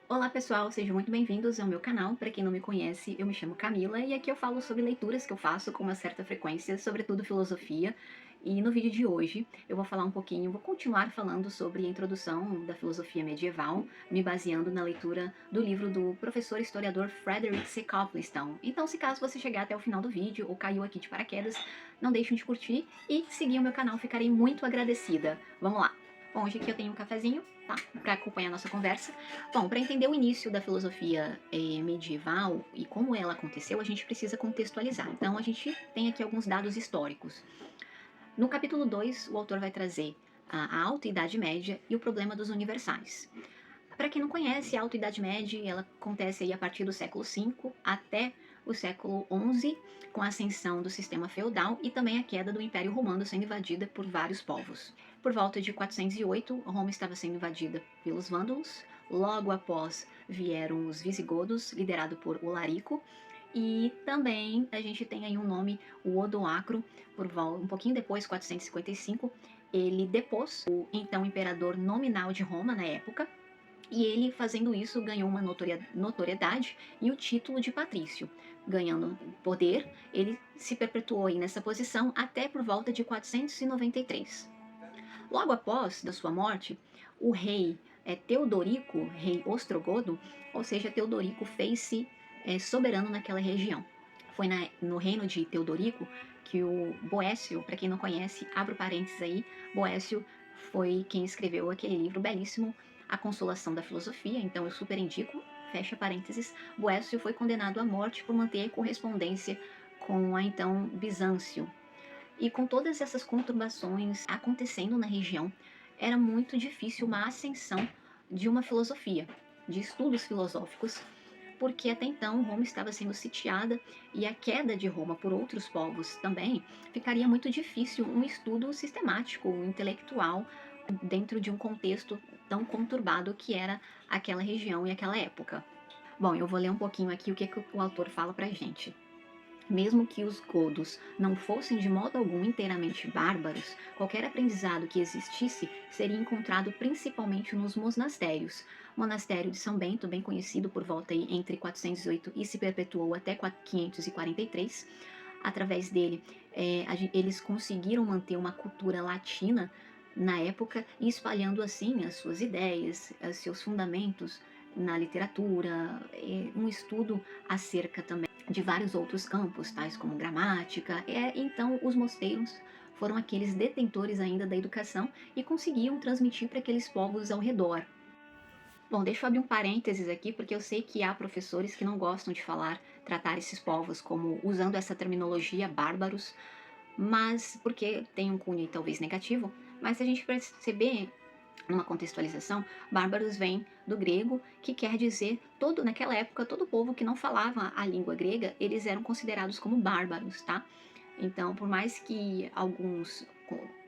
Olá pessoal, sejam muito bem-vindos ao meu canal. Para quem não me conhece, eu me chamo Camila e aqui eu falo sobre leituras que eu faço com uma certa frequência, sobretudo filosofia. E no vídeo de hoje eu vou falar um pouquinho, vou continuar falando sobre a introdução da filosofia medieval, me baseando na leitura do livro do professor historiador Frederick C. Coplestone. Então, se caso você chegar até o final do vídeo ou caiu aqui de paraquedas, não deixem de curtir e seguir o meu canal, ficarei muito agradecida. Vamos lá! Bom, hoje aqui eu tenho um cafezinho, tá? Para acompanhar a nossa conversa. Bom, para entender o início da filosofia medieval e como ela aconteceu, a gente precisa contextualizar. Então, a gente tem aqui alguns dados históricos. No capítulo 2, o autor vai trazer a Alta Idade Média e o problema dos universais. Para quem não conhece, a Alta Idade Média ela acontece aí a partir do século V até o século XI, com a ascensão do sistema feudal e também a queda do Império Romano sendo invadida por vários povos. Por volta de 408, Roma estava sendo invadida pelos vândalos. Logo após vieram os visigodos, liderado por Olarico. E também a gente tem aí um nome, o Odoacro, um pouquinho depois, 455, ele depôs o então imperador nominal de Roma na época, e ele, fazendo isso, ganhou uma notoriedade e o título de patrício. Ganhando poder, ele se perpetuou aí nessa posição até por volta de 493. Logo após da sua morte, o rei Teodorico, rei ostrogodo, ou seja, Teodorico fez-se soberano naquela região. Foi no reino de Teodorico que o Boécio, para quem não conhece, abro parênteses aí, Boécio foi quem escreveu aquele livro belíssimo, A Consolação da Filosofia, então eu super indico, fecha parênteses. Boécio foi condenado à morte por manter correspondência com a então Bizâncio. E com todas essas conturbações acontecendo na região, era muito difícil uma ascensão de uma filosofia, de estudos filosóficos, porque até então Roma estava sendo sitiada e a queda de Roma por outros povos também ficaria muito difícil um estudo sistemático, intelectual, dentro de um contexto tão conturbado que era aquela região e aquela época. Bom, eu vou ler um pouquinho aqui que o autor fala pra gente. Mesmo que os godos não fossem de modo algum inteiramente bárbaros, qualquer aprendizado que existisse seria encontrado principalmente nos monastérios. O monastério de São Bento, bem conhecido por volta aí entre 408 e se perpetuou até 543. Através dele, eles conseguiram manter uma cultura latina na época e espalhando assim as suas ideias, os seus fundamentos na literatura, um estudo acerca também de vários outros campos, tais como gramática. Então, os mosteiros foram aqueles detentores ainda da educação e conseguiam transmitir para aqueles povos ao redor. Bom, deixa eu abrir um parênteses aqui, porque eu sei que há professores que não gostam de tratar esses povos como usando essa terminologia bárbaros, mas porque tem um cunho talvez negativo, mas se a gente perceber numa contextualização, bárbaros vem do grego, que quer dizer naquela época, todo povo que não falava a língua grega, eles eram considerados como bárbaros, tá? Então, por mais que alguns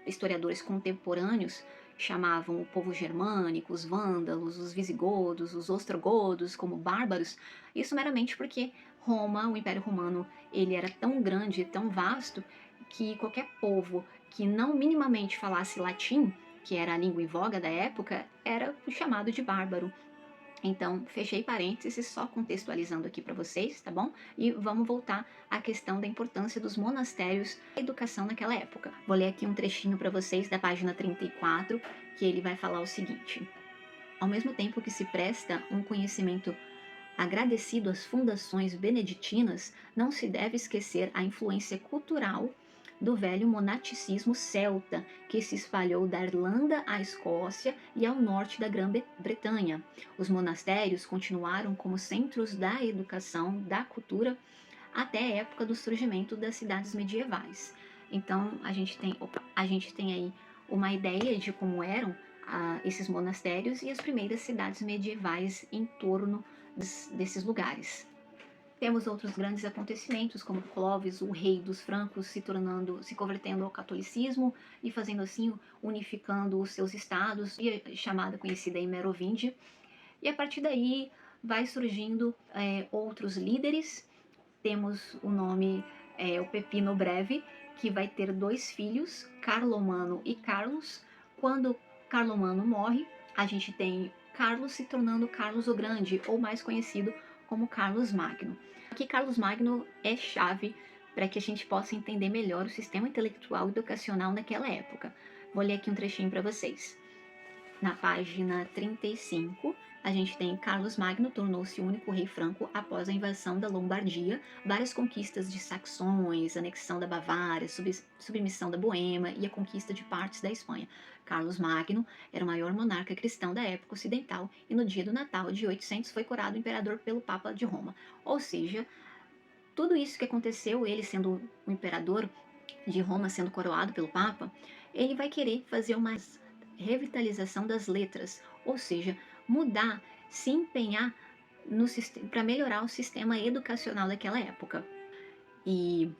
historiadores contemporâneos chamavam o povo germânico, os vândalos, os visigodos, os ostrogodos como bárbaros, isso meramente porque Roma, o Império Romano, ele era tão grande, tão vasto, que qualquer povo que não minimamente falasse latim, que era a língua em voga da época, era chamado de bárbaro. Então, fechei parênteses, só contextualizando aqui para vocês, tá bom? E vamos voltar à questão da importância dos monastérios na educação naquela época. Vou ler aqui um trechinho para vocês da página 34, que ele vai falar o seguinte: ao mesmo tempo que se presta um conhecimento agradecido às fundações beneditinas, não se deve esquecer a influência cultural do velho monasticismo celta, que se espalhou da Irlanda à Escócia e ao norte da Grã-Bretanha. Os monastérios continuaram como centros da educação, da cultura, até a época do surgimento das cidades medievais. Então, a gente tem aí uma ideia de como eram esses monastérios e as primeiras cidades medievais em torno desses lugares. Temos outros grandes acontecimentos, como Clovis, o rei dos francos, se convertendo ao catolicismo e fazendo assim, unificando os seus estados, e a chamada conhecida aí Merovíngia. E a partir daí vai surgindo outros líderes. Temos o nome, o Pepino Breve, que vai ter dois filhos, Carlomano e Carlos. Quando Carlomano morre, a gente tem Carlos se tornando Carlos o Grande, ou mais conhecido como Carlos Magno. Aqui Carlos Magno é chave para que a gente possa entender melhor o sistema intelectual e educacional naquela época. Vou ler aqui um trechinho para vocês. Na página 35, a gente tem Carlos Magno tornou-se o único rei franco após a invasão da Lombardia, várias conquistas de Saxões, anexação da Bavária, submissão da Boêmia e a conquista de partes da Espanha. Carlos Magno era o maior monarca cristão da época ocidental e no dia do Natal de 800 foi coroado imperador pelo Papa de Roma. Ou seja, tudo isso que aconteceu, ele sendo o imperador de Roma, sendo coroado pelo Papa, ele vai querer fazer uma revitalização das letras, ou seja, mudar, se empenhar para melhorar o sistema educacional daquela época. E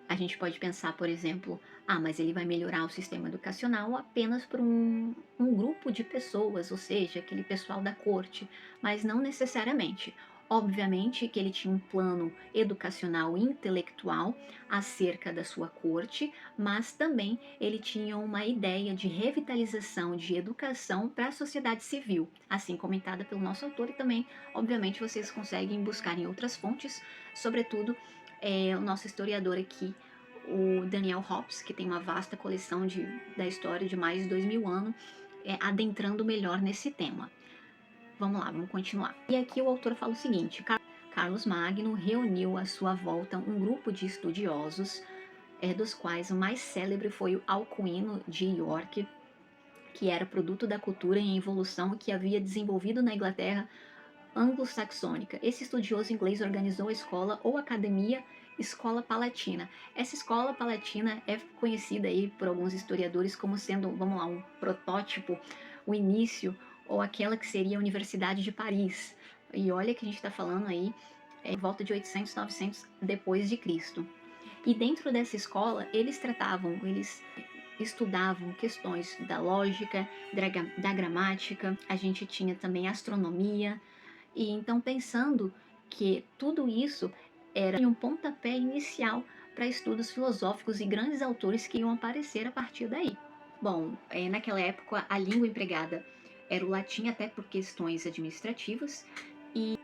a gente pode pensar, por exemplo, mas ele vai melhorar o sistema educacional apenas para um grupo de pessoas, ou seja, aquele pessoal da corte, mas não necessariamente. Obviamente que ele tinha um plano educacional e intelectual acerca da sua corte, mas também ele tinha uma ideia de revitalização de educação para a sociedade civil, assim comentada pelo nosso autor, e também, obviamente, vocês conseguem buscar em outras fontes, sobretudo o nosso historiador aqui, o Daniel Hobbes, que tem uma vasta coleção da história de mais de 2000 anos, adentrando melhor nesse tema. Vamos lá, vamos continuar. E aqui o autor fala o seguinte: Carlos Magno reuniu à sua volta um grupo de estudiosos, dos quais o mais célebre foi o Alcuino de York, que era produto da cultura em evolução que havia desenvolvido na Inglaterra anglo-saxônica. Esse estudioso inglês organizou a escola ou academia Escola Palatina. Essa Escola Palatina é conhecida aí por alguns historiadores como sendo, vamos lá, um protótipo, o início, ou aquela que seria a Universidade de Paris. E olha que a gente está falando aí em volta de 800, 900 depois de Cristo. E dentro dessa escola, eles estudavam questões da lógica, da gramática, a gente tinha também astronomia, e então pensando que tudo isso era um pontapé inicial para estudos filosóficos e grandes autores que iam aparecer a partir daí. Bom, naquela época a língua empregada era o latim, até por questões administrativas, e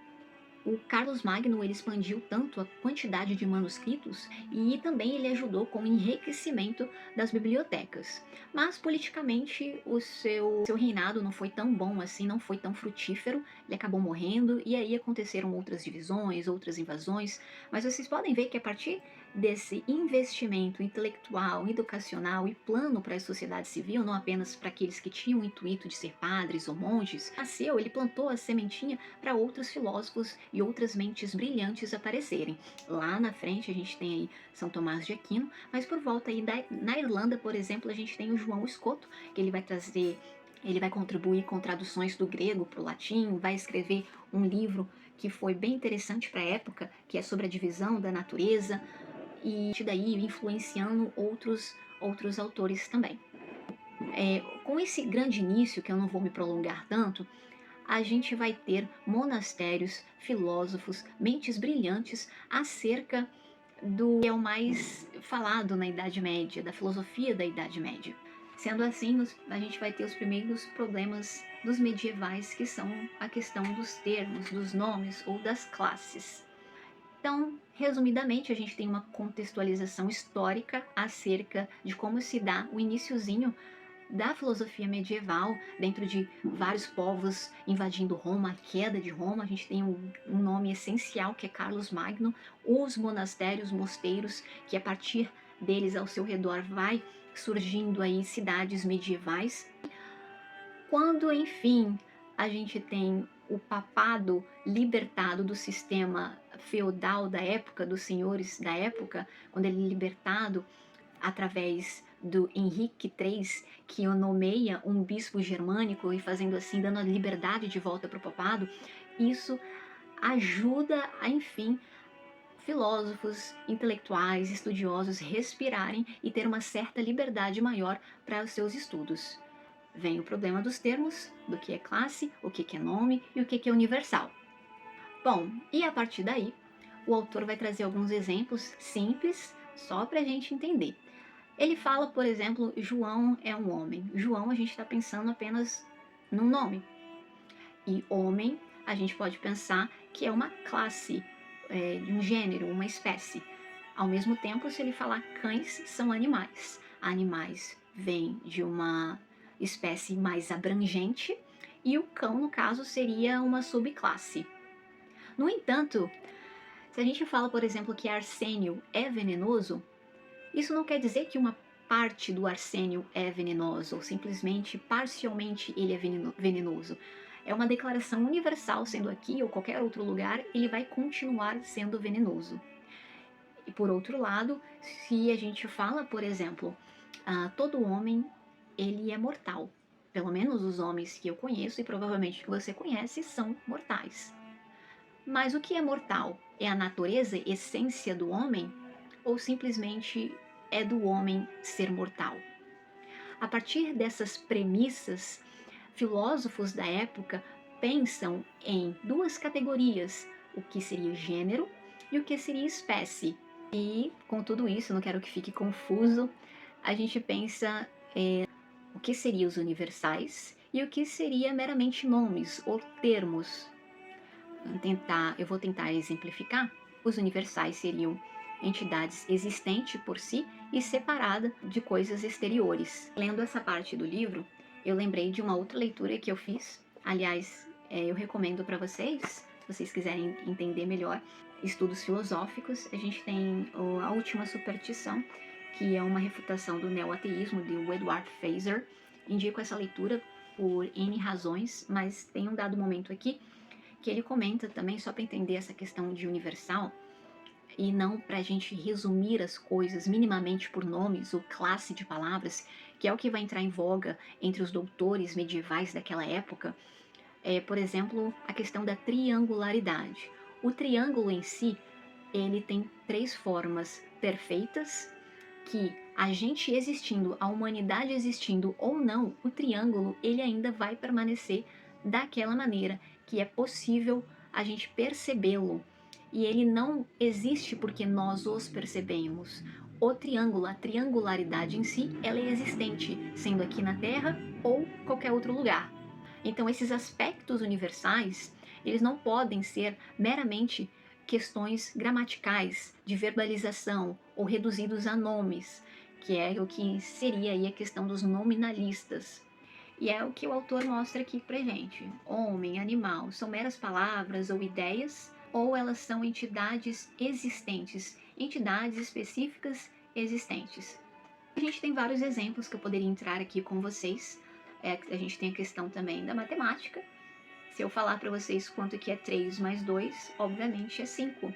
o Carlos Magno ele expandiu tanto a quantidade de manuscritos e também ele ajudou com o enriquecimento das bibliotecas. Mas politicamente o seu reinado não foi tão bom assim, não foi tão frutífero, ele acabou morrendo e aí aconteceram outras divisões, outras invasões, mas vocês podem ver que a partir desse investimento intelectual, educacional e plano para a sociedade civil, não apenas para aqueles que tinham o intuito de ser padres ou monges, ele plantou a sementinha para outros filósofos e outras mentes brilhantes aparecerem. Lá na frente a gente tem aí São Tomás de Aquino, mas por volta aí na Irlanda, por exemplo, a gente tem o João Escoto, que ele vai contribuir com traduções do grego para o latim, vai escrever um livro que foi bem interessante para a época, que é sobre a divisão da natureza, e daí influenciando outros autores também. Com esse grande início, que eu não vou me prolongar tanto, a gente vai ter monastérios, filósofos, mentes brilhantes acerca do que é o mais falado na Idade Média, da filosofia da Idade Média. Sendo assim, a gente vai ter os primeiros problemas dos medievais, que são a questão dos termos, dos nomes ou das classes. Então, resumidamente, a gente tem uma contextualização histórica acerca de como se dá o iniciozinho da filosofia medieval, dentro de vários povos invadindo Roma, a queda de Roma. A gente tem um nome essencial que é Carlos Magno, os monastérios, mosteiros, que a partir deles ao seu redor vai surgindo aí cidades medievais. Quando, enfim, a gente tem o papado libertado do sistema feudal da época, dos senhores da época, quando ele é libertado através do Henrique III, que o nomeia um bispo germânico e fazendo assim, dando a liberdade de volta para o papado, isso ajuda a, enfim, filósofos, intelectuais, estudiosos respirarem e ter uma certa liberdade maior para os seus estudos. Vem o problema dos termos, do que é classe, o que é nome e o que é universal. Bom, e a partir daí, o autor vai trazer alguns exemplos simples, só para a gente entender. Ele fala, por exemplo, João é um homem. João, a gente está pensando apenas num nome. E homem, a gente pode pensar que é uma classe, de um gênero, uma espécie. Ao mesmo tempo, se ele falar cães, são animais. Animais vem de uma espécie mais abrangente e o cão, no caso, seria uma subclasse. No entanto, se a gente fala, por exemplo, que arsênio é venenoso, isso não quer dizer que uma parte do arsênio é venenoso ou simplesmente parcialmente ele é venenoso. É uma declaração universal, sendo aqui ou qualquer outro lugar, ele vai continuar sendo venenoso. E por outro lado, se a gente fala, por exemplo, todo homem ele é mortal. Pelo menos os homens que eu conheço e provavelmente que você conhece são mortais. Mas o que é mortal? É a natureza, essência do homem? Ou simplesmente é do homem ser mortal? A partir dessas premissas, filósofos da época pensam em duas categorias: o que seria gênero e o que seria espécie. E com tudo isso, não quero que fique confuso, a gente pensa o que seriam os universais e o que seria meramente nomes ou termos. Eu vou tentar exemplificar. Os universais seriam entidades existentes por si e separada de coisas exteriores. Lendo essa parte do livro, eu lembrei de uma outra leitura que eu fiz. Aliás, eu recomendo para vocês, se vocês quiserem entender melhor estudos filosóficos. A gente tem a Última Superstição, que é uma refutação do neo-ateísmo de Edward Feser. Indico essa leitura por N razões, mas tem um dado momento aqui que ele comenta também, só para entender essa questão de universal, e não para a gente resumir as coisas minimamente por nomes ou classe de palavras, que é o que vai entrar em voga entre os doutores medievais daquela época, por exemplo, a questão da triangularidade. O triângulo em si, ele tem três formas perfeitas, que a gente existindo, a humanidade existindo ou não, o triângulo ele ainda vai permanecer daquela maneira que é possível a gente percebê-lo. E ele não existe porque nós os percebemos. O triângulo, a triangularidade em si, ela é existente, sendo aqui na Terra ou qualquer outro lugar. Então, esses aspectos universais, eles não podem ser meramente questões gramaticais, de verbalização ou reduzidos a nomes, que é o que seria aí a questão dos nominalistas. E é o que o autor mostra aqui pra gente. Homem, animal, são meras palavras ou ideias, ou elas são entidades existentes, entidades específicas existentes. A gente tem vários exemplos que eu poderia entrar aqui com vocês. A gente tem a questão também da matemática. Se eu falar para vocês quanto que é 3 mais 2, obviamente é 5.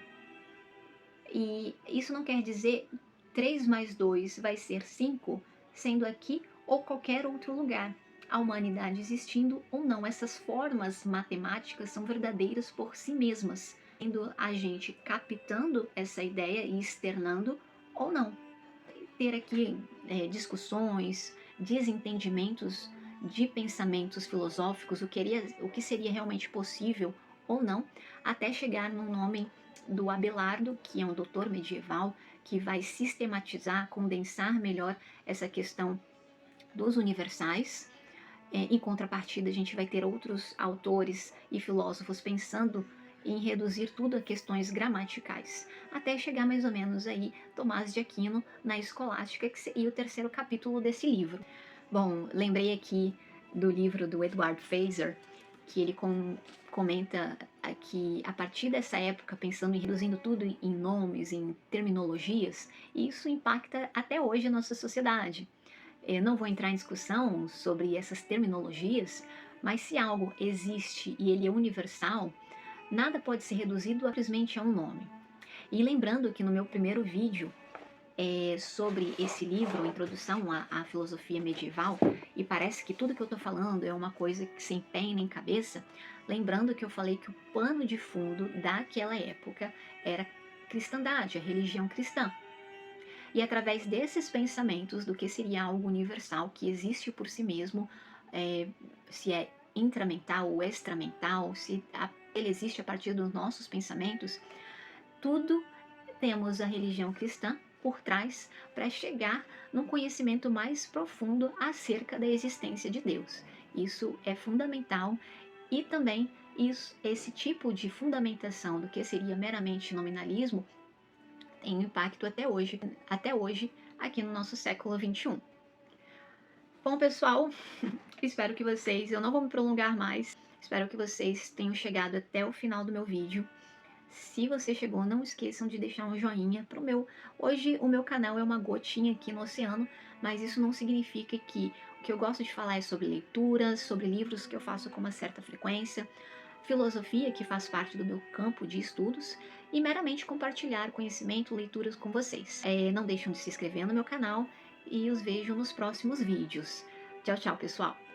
E isso não quer dizer 3 mais 2 vai ser 5, sendo aqui ou qualquer outro lugar. A humanidade existindo ou não, essas formas matemáticas são verdadeiras por si mesmas, sendo a gente captando essa ideia e externando ou não. Ter aqui discussões, desentendimentos de pensamentos filosóficos, o que seria realmente possível ou não, até chegar no nome do Abelardo, que é um doutor medieval, que vai sistematizar, condensar melhor essa questão dos universais. Em contrapartida, a gente vai ter outros autores e filósofos pensando em reduzir tudo a questões gramaticais, até chegar mais ou menos aí Tomás de Aquino na Escolástica, que seria o terceiro capítulo desse livro. Bom, lembrei aqui do livro do Edward Feser, que ele comenta que a partir dessa época, pensando em reduzindo tudo em nomes, em terminologias, isso impacta até hoje a nossa sociedade. Eu não vou entrar em discussão sobre essas terminologias, mas se algo existe e ele é universal, nada pode ser reduzido simplesmente a um nome. E lembrando que no meu primeiro vídeo sobre esse livro, Introdução à Filosofia Medieval, e parece que tudo que eu estou falando é uma coisa que sem pé nem cabeça, lembrando que eu falei que o pano de fundo daquela época era cristandade, a religião cristã. E através desses pensamentos do que seria algo universal, que existe por si mesmo, se é intramental ou extramental, se ele existe a partir dos nossos pensamentos, tudo temos a religião cristã por trás para chegar num conhecimento mais profundo acerca da existência de Deus. Isso é fundamental E também esse tipo de fundamentação do que seria meramente nominalismo tem um impacto até hoje aqui no nosso século XXI. Bom, pessoal, espero que eu não vou me prolongar mais, espero que vocês tenham chegado até o final do meu vídeo. Se você chegou, não esqueçam de deixar um joinha pro meu. Hoje o meu canal é uma gotinha aqui no oceano, mas isso não significa que o que eu gosto de falar é sobre leituras, sobre livros que eu faço com uma certa frequência, filosofia, que faz parte do meu campo de estudos, e meramente compartilhar conhecimento, leituras com vocês. Não deixem de se inscrever no meu canal e os vejo nos próximos vídeos. Tchau, tchau, pessoal!